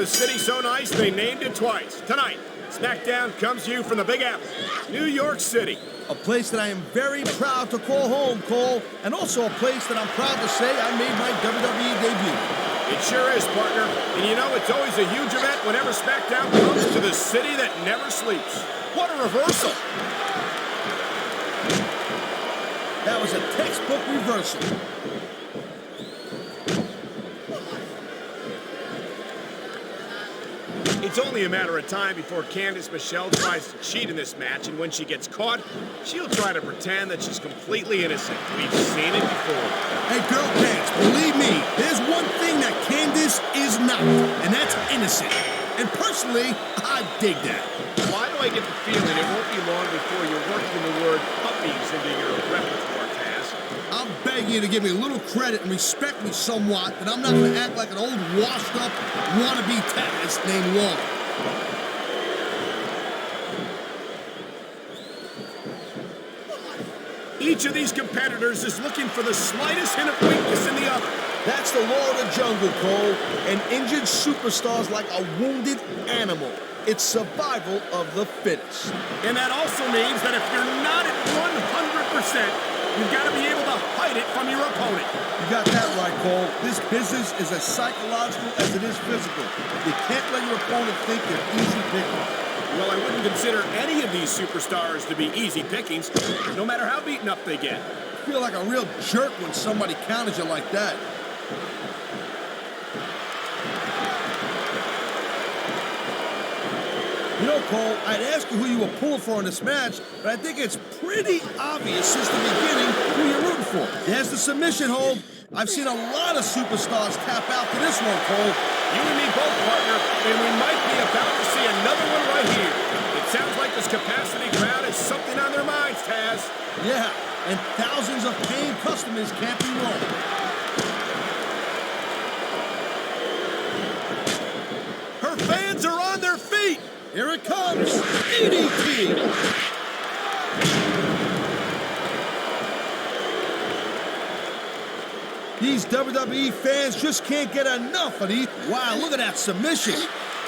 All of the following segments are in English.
the city so nice they named it twice. Tonight, SmackDown comes to you from the Big Apple, New York City. A place that I am very proud to call home, Cole, and also a place that I'm proud to say I made my WWE debut. It sure is, partner. And you know, it's always a huge event whenever SmackDown comes to the city that never sleeps. What a reversal. That was a textbook reversal. It's only a matter of time before Candice Michelle tries to cheat in this match, and when she gets caught, she'll try to pretend that she's completely innocent. We've seen it before. Hey, girl pants, believe me, there's one thing that Candice is not, and that's innocent. And personally, I dig that. Why do I get the feeling it won't be long before you're working the word puppies into your repertoire, Taz? I'm begging you to give me a little credit and respect me somewhat, that I'm not going to act like an old washed-up wannabe Taz named Long. Each of these competitors is looking for the slightest hint of weakness in the other. That's the law of the jungle, Cole. An injured superstar's like a wounded animal. It's survival of the fittest. And that also means that if you're not at 100%, you've got to be able to hide it from your opponent. You got that right, Cole. This business is as psychological as it is physical. You can't let your opponent think you're easy pickings. Well, I wouldn't consider any of these superstars to be easy pickings, no matter how beaten up they get. I feel like a real jerk when somebody counters you like that. You know, Cole, I'd ask you who you were pulling for in this match, but I think it's pretty obvious since the beginning who you're rooting for. There's the submission hold. I've seen a lot of superstars tap out to this one, Cole. You and me both, partner, and we might be about to see another one right here. It sounds like this capacity crowd has something on their minds, Taz. Yeah, and thousands of paying customers can't be wrong. Her fans are on their feet. Here it comes, DDT. These WWE fans just can't get enough of these. Wow, look at that submission.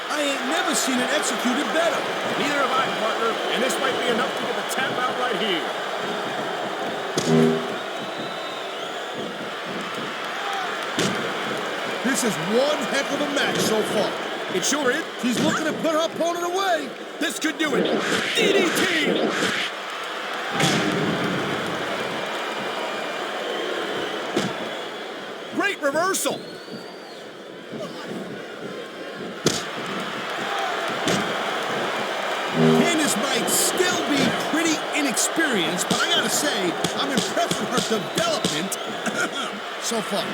I ain't never seen it executed better. Neither have I, partner, and this might be enough to get the tap out right here. This is one heck of a match so far. It sure is. She's looking to put her opponent away. This could do it. DDT! Great reversal. Candice might still be pretty inexperienced, but I gotta say, I'm impressed with her development so far.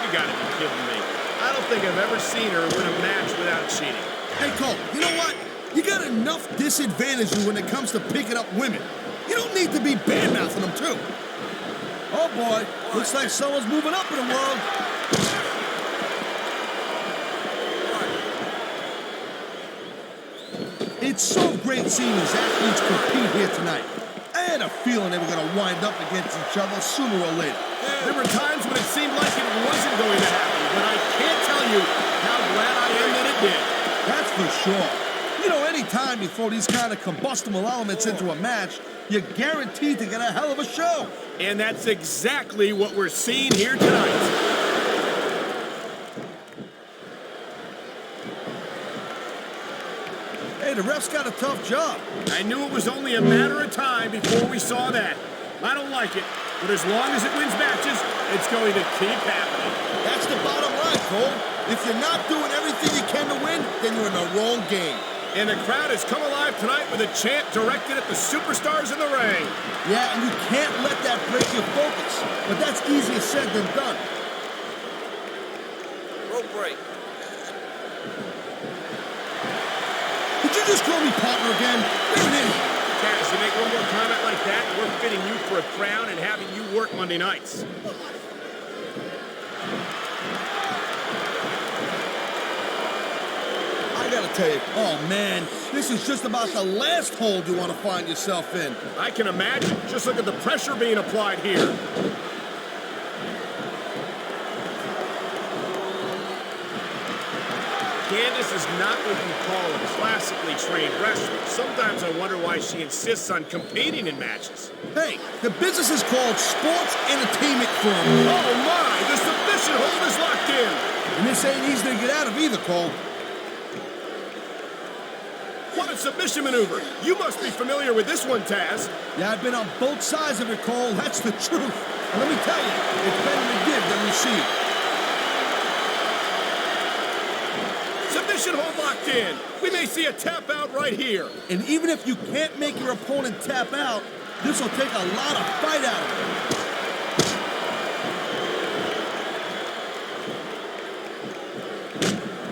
You gotta be kidding me. I don't think I've ever seen her win a match without cheating. Hey, Cole, you know what? You got enough disadvantages when it comes to picking up women. You don't need to be bad-mouthing them, too. Oh, boy. Looks like someone's moving up in the world. It's so great seeing these athletes compete here tonight. I had a feeling they were going to wind up against each other sooner or later. There were times when it seemed like it wasn't going to happen, but I can't tell you how glad I am that it did. That's for sure. You know, any time you throw these kind of combustible elements into a match, you're guaranteed to get a hell of a show. And that's exactly what we're seeing here tonight. Hey, the ref's got a tough job. I knew it was only a matter of time before we saw that. I don't like it, but as long as it wins matches, it's going to keep happening. That's the bottom line, Cole. If you're not doing everything you can to win, then you're in the wrong game. And the crowd has come alive tonight with a chant directed at the superstars in the ring. Yeah, and you can't let that break your focus. But that's easier said than done. Rope break. Did you just call me partner again? You're an idiot. Candice, you make one more comment like that, we're fitting you for a crown and having you work Monday nights. I gotta tell you, oh man, this is just about the last hold you want to find yourself in. I can imagine. Just look at the pressure being applied here. Candice is not what you call a classically trained wrestler. Sometimes I wonder why she insists on competing in matches. Hey, the business is called Sports Entertainment Firm. Oh my, the submission hold is locked in. And this ain't easy to get out of either, Cole. What a submission maneuver. You must be familiar with this one, Taz. Yeah, I've been on both sides of it, Cole. That's the truth. And let me tell you, it's better to give than receive. Submission hold locked in. We may see a tap out right here. And even if you can't make your opponent tap out, this will take a lot of fight out of him.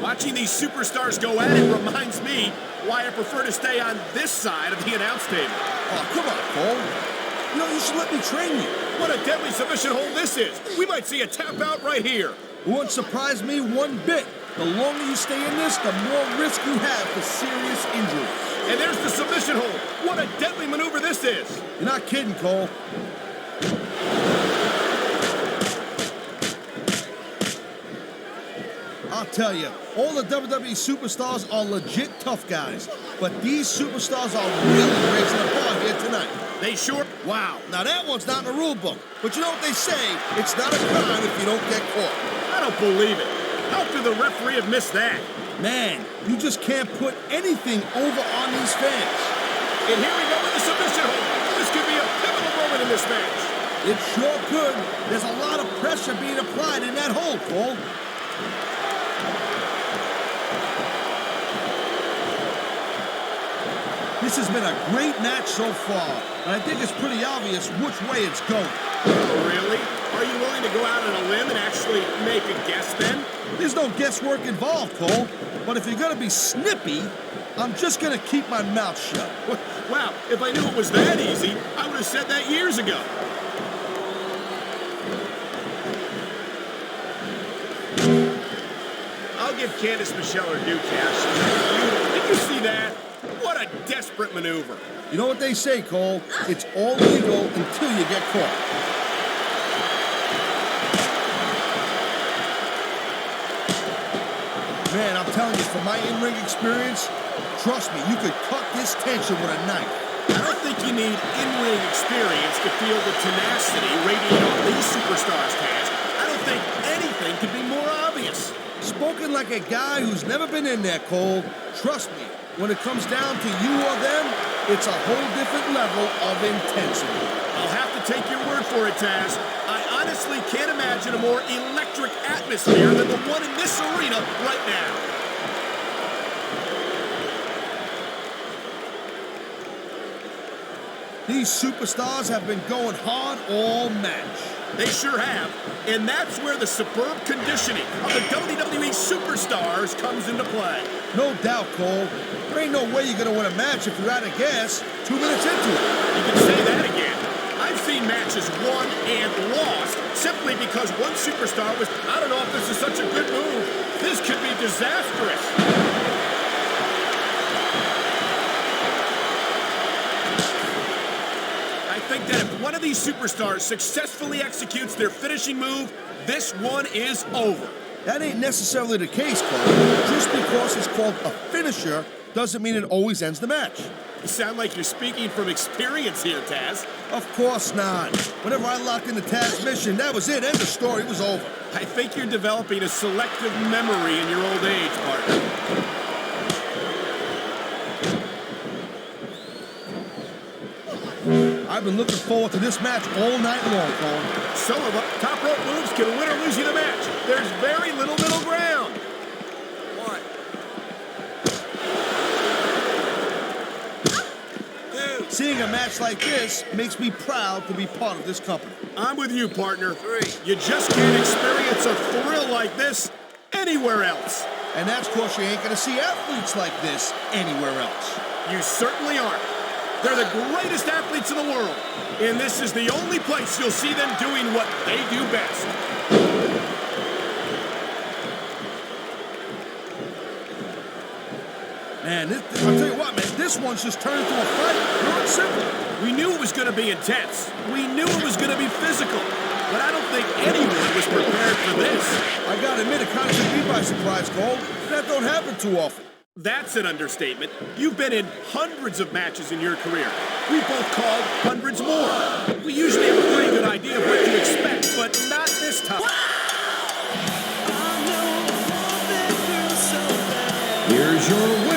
Watching these superstars go at it reminds me why I prefer to stay on this side of the announce table. Oh, come on, Cole. You know, you should let me train you. What a deadly submission hold this is. We might see a tap out right here. It won't surprise me one bit. The longer you stay in this, the more risk you have for serious injury. And there's the submission hold. What a deadly maneuver this is. You're not kidding, Cole. I'll tell you, all the WWE superstars are legit tough guys. But these superstars are really raising the bar here tonight. They sure... Wow, now that one's not in the rule book. But you know what they say? It's not a crime if you don't get caught. I don't believe it. How could the referee have missed that? Man, you just can't put anything over on these fans. And here we go with the submission hold. This could be a pivotal moment in this match. It sure could. There's a lot of pressure being applied in that hold, Cole. This has been a great match so far, and I think it's pretty obvious which way it's going. Oh, really? Are you willing to go out on a limb and actually make a guess then? There's no guesswork involved, Cole. But if you're going to be snippy, I'm just going to keep my mouth shut. Wow, if I knew it was that easy, I would have said that years ago. I'll give Candice Michelle her due, Cash. Did you see that? What a desperate maneuver. You know what they say, Cole? It's all legal until you get caught. Man, I'm telling you, from my in-ring experience, trust me, you could cut this tension with a knife. I don't think you need in-ring experience to feel the tenacity radiating off these superstars, Taz. I don't think anything could be more obvious. Spoken like a guy who's never been in there, Cole. Trust me, when it comes down to you or them, it's a whole different level of intensity. I'll have to take your word for it, Taz. I honestly can't imagine a more electric atmosphere than the one in this arena right now. These superstars have been going hard all match. They sure have. And that's where the superb conditioning of the WWE superstars comes into play. No doubt, Cole. There ain't no way you're going to win a match if you're out of gas 2 minutes into it. You can say that again. I've seen matches won and lost simply because one superstar was, I don't know if this is such a good move. This could be disastrous. I think that if one of these superstars successfully executes their finishing move, this one is over. That ain't necessarily the case, Cole. Just because it's called a finisher doesn't mean it always ends the match. You sound like you're speaking from experience here, Taz. Of course not. Whenever I locked into Taz's mission, that was it. End of story. It was over. I think you're developing a selective memory in your old age, partner. I've been looking forward to this match all night long, Cole. Some of the top rope moves can win or lose you the match. There's very little middle ground. One. Two. Seeing a match like this makes me proud to be part of this company. I'm with you, partner. Three. You just can't experience a thrill like this anywhere else. And that's because you ain't going to see athletes like this anywhere else. You certainly aren't. They're the greatest athletes in the world, and this is the only place you'll see them doing what they do best. Man, I'll tell you what, man, this one's just turned into a fight. Pure and simple. We knew it was going to be intense. We knew it was going to be physical. But I don't think anyone was prepared for this. I gotta admit, it kind of took me by surprise, Cole. That don't happen too often. That's an understatement. You've been in hundreds of matches in your career. We both called hundreds more. We usually have a pretty good idea of what to expect, but not this time. Here's your